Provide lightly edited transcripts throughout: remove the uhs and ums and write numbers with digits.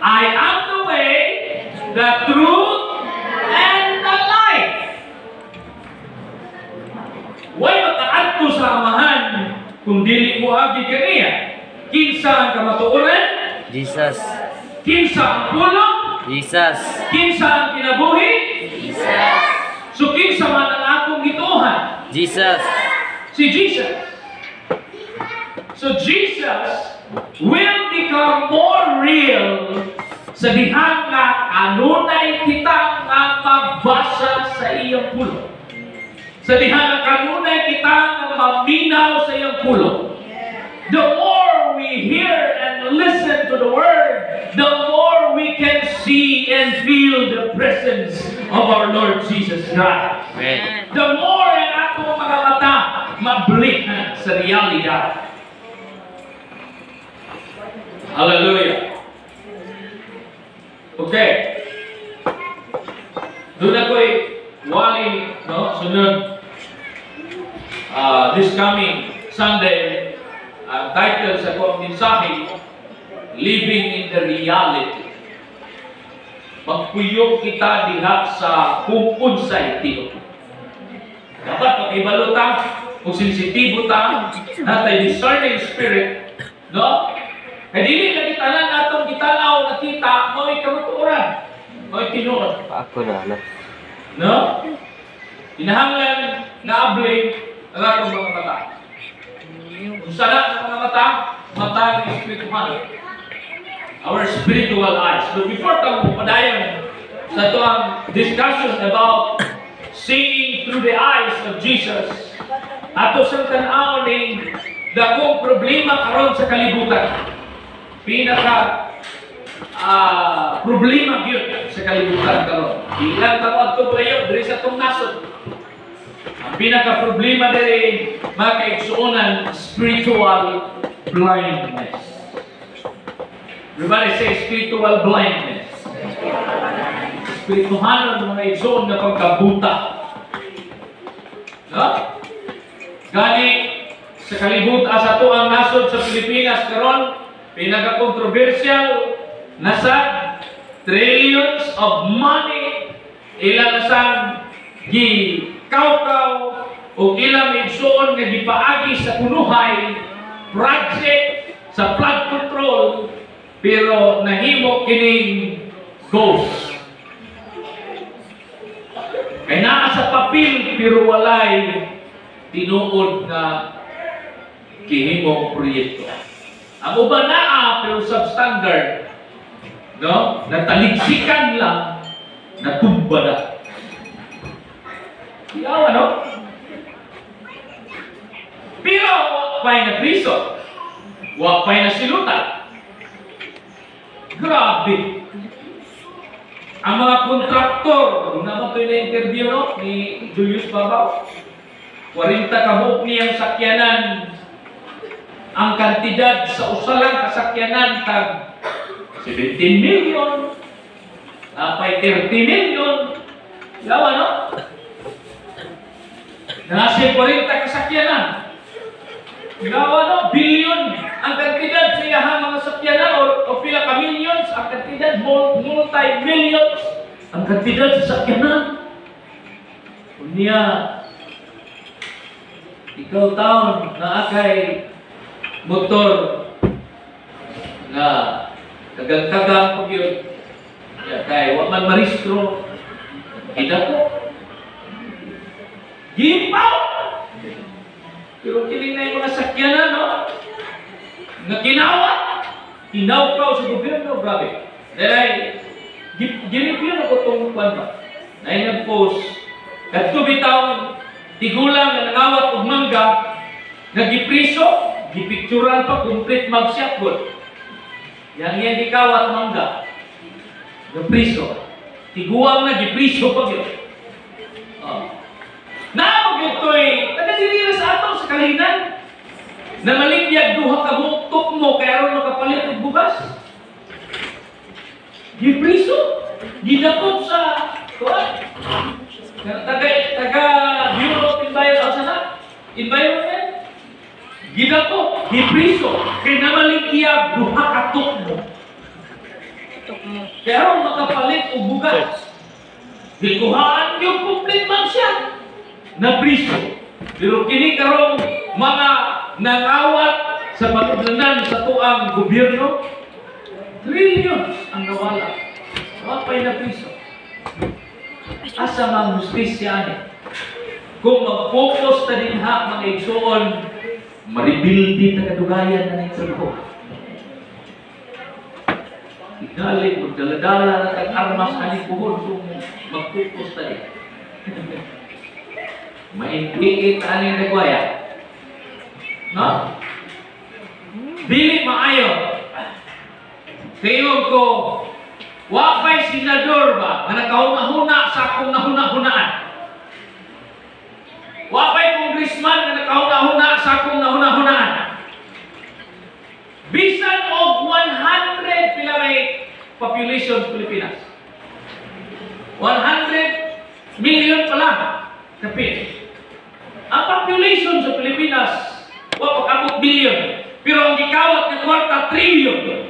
I am the way, the truth, and the life. Way makaadto sa amahan kung dili mo agi kaniya. Kinsa ang kamatuoran? Jesus. Kinsa ang pulong? Jesus. Kinsa ang kinabuhi? Jesus. So kinsa man ang akong gituohan? Jesus. Si Jesus. So Jesus will become more real sa dihang nga kanunay kita nga magbasa sa iyang pulong. Sa dihang nga kanunay kita nga maminaw sa iyang pulong. The more we hear and listen to the Word, the more we can see and feel the presence of our Lord Jesus Christ. Amen. The more ang atong mga mata mablihan sa realidad. Hallelujah. Okay. Doon ako'y wali, no? Sunod. This coming Sunday, title sa kong mensahe, Living in the Reality. Magpuyog kita diha sa kung unsay tiyo. Dapat makibalo ta, kung sensitibo ta, natay discerning spirit, no? Kaya dili na kita na natong kitanaw nakita, mo'y kamatuoran, mo'y tinuod. Ako na, ano? No? Hinahanglan na abli ang atong mga mata. Kung sana ang mga mata, mata ng espirituhan. Our spiritual eyes. But before tayo padayon sa itoang discussion about seeing through the eyes of Jesus, ato sa tanaw ng dakong problema karon sa kalibutan. Problema yun sa kalibutan karon. Ilang tawag ito kayo, diri sa itong nasod. Ang pinaka-problema diri, mga kaigsuonan, spiritual blindness. Everybody say spiritual blindness. Spirituhanan ng mga igsuon na pagkabuta. No? Gani, sa kalibutan, sa ito ang nasod sa Pilipinas karon, pinaka-controversial, nasa trillions of money, ilang nasang gikawkaw o ilang igsuon nga gipaagi sa kunuhay, project sa flood control, pero nahimo kining ghost. Kaya naa sa papel, pero walay tinuod na kihimong proyekto. Ang uban naa, pero substandard, no? Nataligsikan lang, natumba na. Iyaw, ano? Pero, wakpay na priso. Wakpay na silutan. Grabe. Ang mga kontraktor, kung naman ito yung interview, no? Ni Julius Babaw, 40 kabuk niyang sakyanan. Ang kantidad sa usalang kasakyanan tag 17 million, napay 30 million, yawa, no? Nasa 40 kasakyanan, yawa, no? Billion ang kantidad sa iyahang mga sakyanan o pila ka millions, ang kantidad multi-millions ang kantidad sa sakyanan. Kunya, ikaw taon na akay motor na kagang-kagang pag yun. Kaya waman maristro, hidako. Gimpaw! Pero kiling na yung mga sakyanan, no? Nga kinawat. Kinawkaw sa gobyerno, grabe. Dahil, ginipin ako itong kwan ba? Na yung nag-post, kadto bitaw, tigulang na nangawat og mangga, nagipriso, gipicturan pa, complete mag-shotgun. Yang gikawat mangga. Napriso. Tiguang na, gipriso pa yun. Naamag ito'y, taga-dili sa ato sa kalinan, na maligyag duha ka buktok mo, kaya ron makapalit ng bugas. Gipriso. Gidapot sa, taga-Bureau of Environment, Gidapo, gipriso, kay namaligiyag, duha ka tukmo. Kaya ron makapalit o bugas. Gikuhaan yung complete man siya na priso. Pero kini karong mga nangawat sa patudlanan sa tuang gobyerno, trillions ang nawala. Wapay na priso. Asa mang justisya ni? Kung mag-focus na din ha, mga igsoon, maribildi na kadugayan na ng sarko. Igalit, magdaladala na tag-armas ka ni puhon kung mag-focus na din. Maintiit na ang nagwaya. No? Dili maayo. Kayo ko, wapay senador ba, na nakahuna-huna sa akong nahuna-hunaan. Wapay congressman na nakahuna-huna sa akong nahuna-hunaan. Bisan og 100 pila may population sa Pilipinas. 100 million pa lang. Kapit. Ang population sa Pilipinas, wa pag-abot billion. Pero ang gikawat ng kwarta, trillion.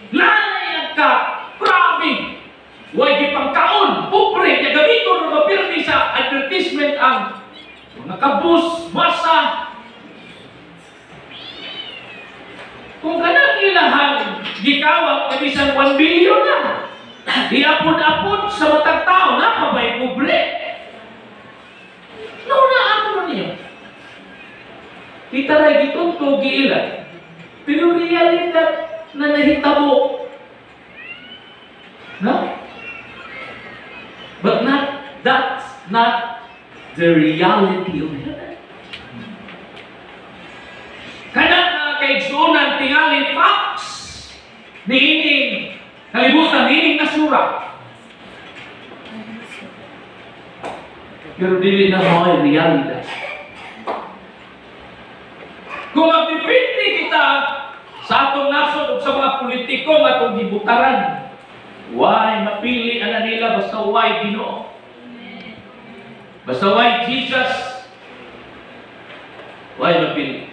Lanay ka, grabe. Huwag ipangkaon, pupre, na gamiton na mapirmi sa advertisement ang nakabus, masa. Kung kanang ilahang gikawat, kabisan 1 billion na. Iapod-apod sa matag tao, napabay pobre. Nauna ako na niyo. Kita rin itong tugilan. Pero realidad na nahitabo. No? But that's not the reality of heaven. Kanang mga kaigsunan tingali facts niining kalibutan niining nasura. Pero dili na mga realidad. Kung magdipindi kita sa atong nasod o sa mga politiko nga itong gibutaran, why mapili ana nila basta why Ginoo? Basta why Jesus? Why mapili?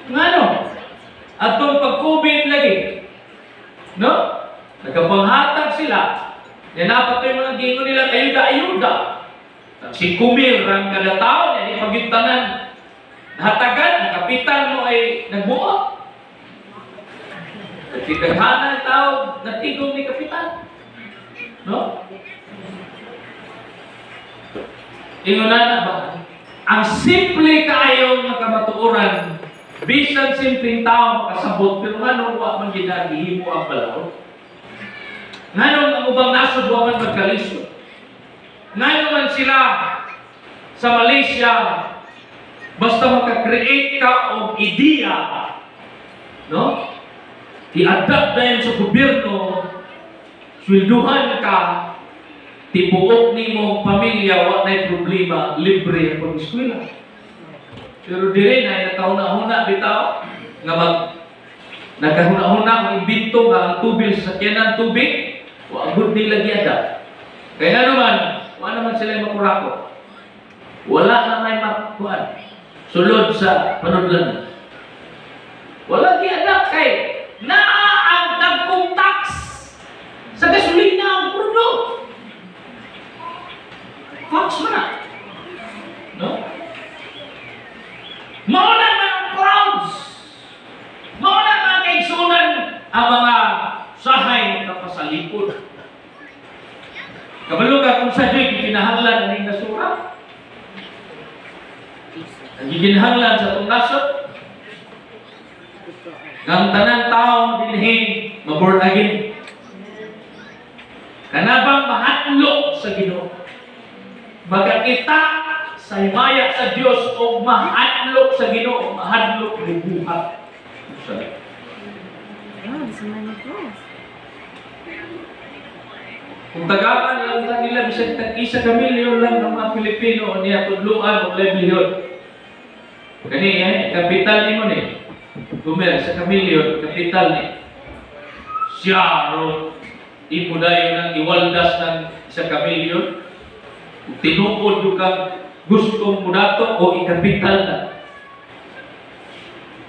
Ngano? Atong pag-COVID lagi. No? Nagkapanghatag sila. Yan dapat yung mga gingo nila ayuda-ayuda. Si Kumil rang kada taon, yan ipagitanan. Nahatagan, ang kapitan mo ay nagbuot. Nagkitaghanan ang tao, natigong ni kapitan. No? Ingunan na ba? Ang simple kaayong makamatuoran, bisan simpleng tao makasabot, pero nga wa man ginagihimo ang balaod. Nga ang ubang nasod wa man magkalisod. Nga naman sila sa Malaysia, basta maka-create ka o ideya, no? I-adapt na yan sa gobyerno, swelduhan ka, tibuok ni mong pamilya, wala na'y problema, libre ang pag-eskwela. Pero di rin ay nakahuna-huna bitaw, nga nagkahuna-huna, mag-imbento nga ang tubil sa sakyanan tubig, wala good nila giada. Kaya naman, wala naman sila yung makurako. Wala na may makuhan. Sulod sa panudlan. Wala giada kay ang dagkong tax sa gasolina ang prudo. Fox mo na. No? Mauna mga crowds. Mauna mga kaigsunan ang mga sahay na kapasalikod. Kabalo ka kung sa Diyo'y gikinahanglan ang nasura. Ang gikinahanglan sa itong nasod. Ang tanang tao dinhin, maborn again. Kanabang mahatlok sa Ginoo. Magkakita sa himaya sa Diyos o mahatlok sa Ginoo, mahatlok ng buhat. Kung tagapan lang nila bisag tag-isa ka milyon lang ng mga Pilipino niya tudluan o livelihood. Kani kapital ni mo ni. Gumer sa kamilyon, kapital ni. Siya ro imo dayon ang iwaldas ng sa kamilyon. Tinuod yung kang gustong mo nato o ikapital na.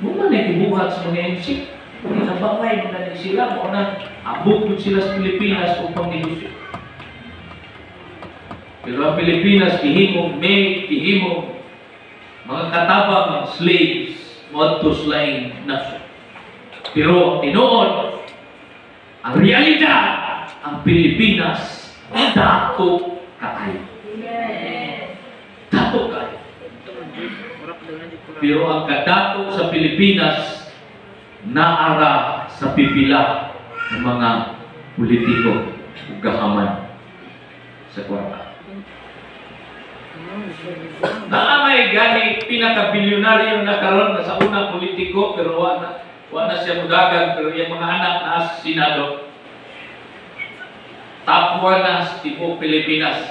Muna na ibuhat sa mga MC. Nabangay mo na sila, mo na abot mo sila sa Pilipinas upang negosyo. Pero ang Pilipinas, gihimong maid, gihimong mga katabang slaves, modus laing nasyon. Pero tinuod, ang realidad, ang Pilipinas, dato kaayo. Dato kaayo. Pero ang kadato sa Pilipinas, naara sa pipila ng mga politiko ug gahaman sa kwarta. Naamay gani pinaka-bilyonaryo na karon na sa unang politiko pero wala siya mudagan pero yung mga anak na sa Senado top 1 na sa tipo Pilipinas.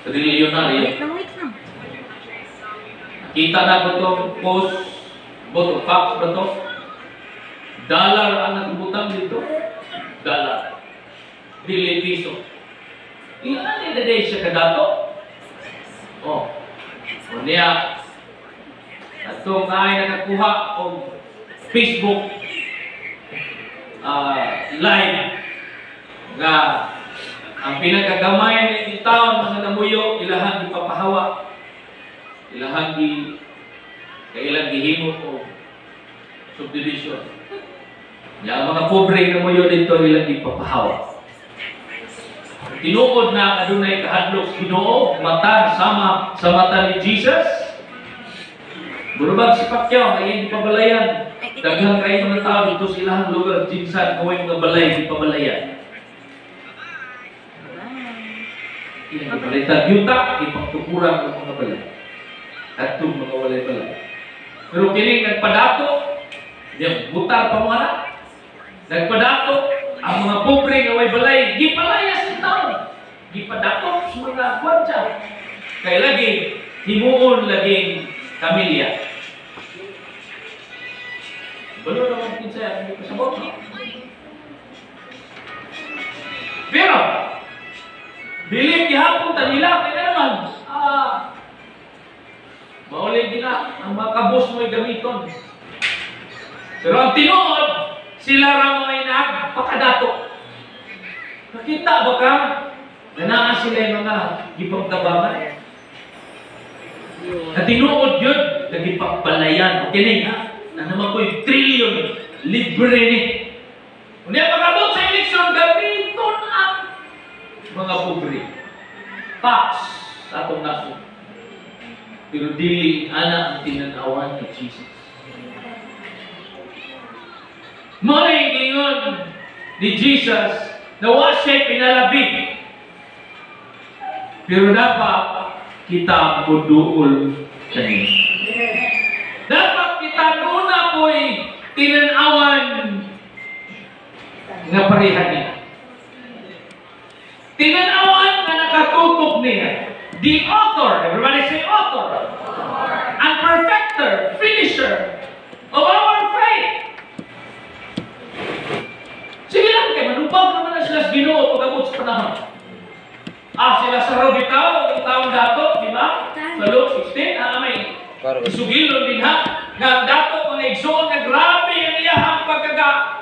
Trilyonaryo. Kita na ko itong post boto fax ba to? Dollar ang nagubutang dito. Dollar. Dili piso. Ilan ni day siya kadato? Oh. O niya. Atong ay nakakuha o Facebook live nga ang pinakagamay ng taon mga namuyo ilahang ipapahawa. Ilahang kailang gihimo o subdivision. Yung mga pobre na mo yun dito ilang ipapahawa. Tinuod na adunay kahadlok Ginoo mata sama sa mata ni Jesus. Burubag si Pacquiao ay hindi pabalayan. Daghang kayo mga tao dito sa ilang lugar jinsan kaway mga balay di pabalayan. Ipalitan yuta, ipagtukuran ng mga balay. At itong mga walay-balay. Pero kining nagpadato, yung butar pa mga anak, nagpadato, ang mga pobre nga way balay, gipalayas ng taon. Gipadato sa mga kwadsa. Kaya lagi, himuon laging kamilya. Balo naman pinsaya, hindi pa sabot. Pero, bilib gihapon tanila, kaya naman, maulay din na, ang mga kabos mo'y gamiton. Pero ang tinuod, sila ramo ay nagpakadato. Nakita ba ka? Nanaan sila yung mga gipagtabangan. At tinuod yun, nagipagpalayan. Okay na na naman ko yung trillion, libre ni. Kung yan magabot sa eleksyon, gamiton ang mga pobre. Pax sa atong nasyon. Pero dili anak ang tinanawan ni Jesus. Muna gingon ni Jesus na wa siya pinalabig. Pero dapat kita puduol kaniya. Dapat kita muna po'y tinanawan nga parehan niya. Tinanawan nga nakatutok niya. The author, everybody say author, and perfecter, finisher of our faith. Sige lang kayo, manupag naman na sila sa Ginoo pag-abot sa panahon. Sila sa Robitaw, ang taong dato, di ba? Sa Luke 16, may isugilon din ha, nga dato kung naigsoon na grabe ang iyahang pagkagahaman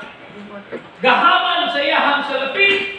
sa iyahang salapit.